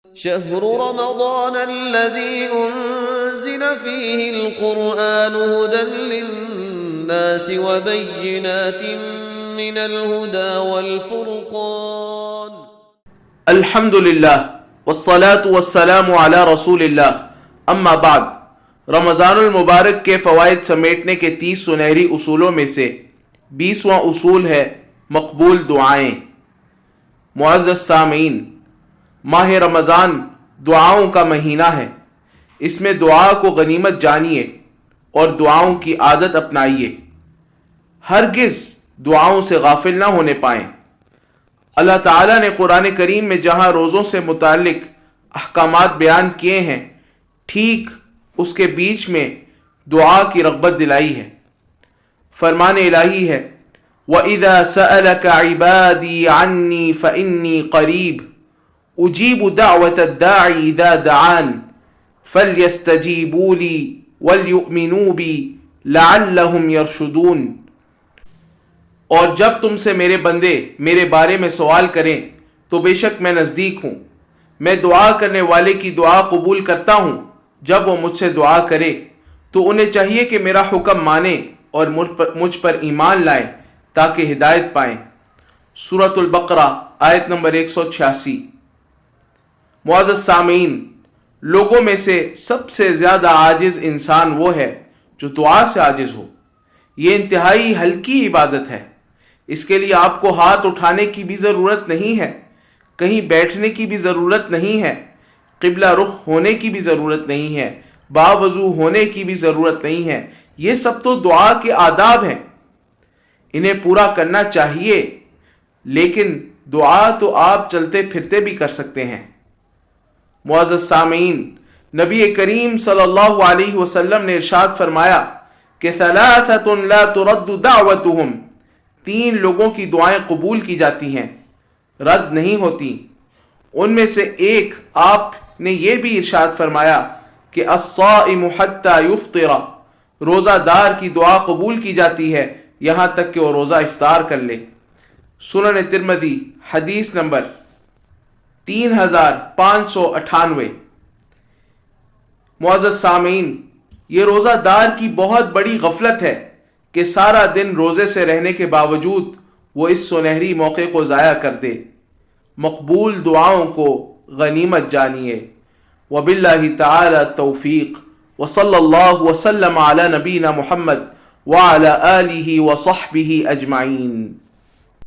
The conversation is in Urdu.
شهر رمضان الذي أنزل فيه القرآن هدى للناس وبينات من الهدى والفرقان الحمدللہ والصلاة والسلام علی رسول اللہ اما بعد۔ رمضان المبارک کے فوائد سمیٹنے کے 30 سنہری اصولوں میں سے 20واں اصول ہے مقبول دعائیں۔ معزز سامعین، ماہ رمضان دعاؤں کا مہینہ ہے۔ اس میں دعا کو غنیمت جانیے اور دعاؤں کی عادت اپنائیے۔ ہرگز دعاؤں سے غافل نہ ہونے پائیں۔ اللہ تعالیٰ نے قرآن کریم میں جہاں روزوں سے متعلق احکامات بیان کیے ہیں، ٹھیک اس کے بیچ میں دعا کی رغبت دلائی ہے۔ فرمان الہی ہے وَإِذَا سَأَلَكَ عِبَادِي عَنِّي فَإِنِّي قَرِيبٌ اجیب دعوت الداعی اذا دعان فلیستجیبوا لی ولیؤمنوا بی لعلہم یرشدون۔ اور جب تم سے میرے بندے میرے بارے میں سوال کریں تو بے شک میں نزدیک ہوں، میں دعا کرنے والے کی دعا قبول کرتا ہوں۔ جب وہ مجھ سے دعا کرے تو انہیں چاہیے کہ میرا حکم مانیں اور مجھ پر ایمان لائیں تاکہ ہدایت پائیں۔ سورۃ البقرہ آیت نمبر 186۔ معزز سامعین، لوگوں میں سے سب سے زیادہ عاجز انسان وہ ہے جو دعا سے عاجز ہو۔ یہ انتہائی ہلکی عبادت ہے۔ اس کے لیے آپ کو ہاتھ اٹھانے کی بھی ضرورت نہیں ہے، کہیں بیٹھنے کی بھی ضرورت نہیں ہے، قبلہ رخ ہونے کی بھی ضرورت نہیں ہے، باوضو ہونے کی بھی ضرورت نہیں ہے۔ یہ سب تو دعا کے آداب ہیں، انہیں پورا کرنا چاہیے، لیکن دعا تو آپ چلتے پھرتے بھی کر سکتے ہیں۔ معزز سامعین، نبی کریم صلی اللہ علیہ وسلم نے ارشاد فرمایا کہ ثلاثۃ لا ترد دعوتہم، 3 لوگوں کی دعائیں قبول کی جاتی ہیں، رد نہیں ہوتی۔ ان میں سے ایک آپ نے یہ بھی ارشاد فرمایا کہ الصائم حتی یفطر، روزہ دار کی دعا قبول کی جاتی ہے یہاں تک کہ وہ روزہ افطار کر لے۔ سنن ترمذی حدیث نمبر 3598۔ معزز سامعین، یہ روزہ دار کی بہت بڑی غفلت ہے کہ سارا دن روزے سے رہنے کے باوجود وہ اس سنہری موقع کو ضائع کر دے۔ مقبول دعاؤں کو غنیمت جانیے۔ وباللہ تعالی التوفیق، وصلی اللہ وسلم علی نبینا محمد وعلی آلہ وصحبہ اجمعین۔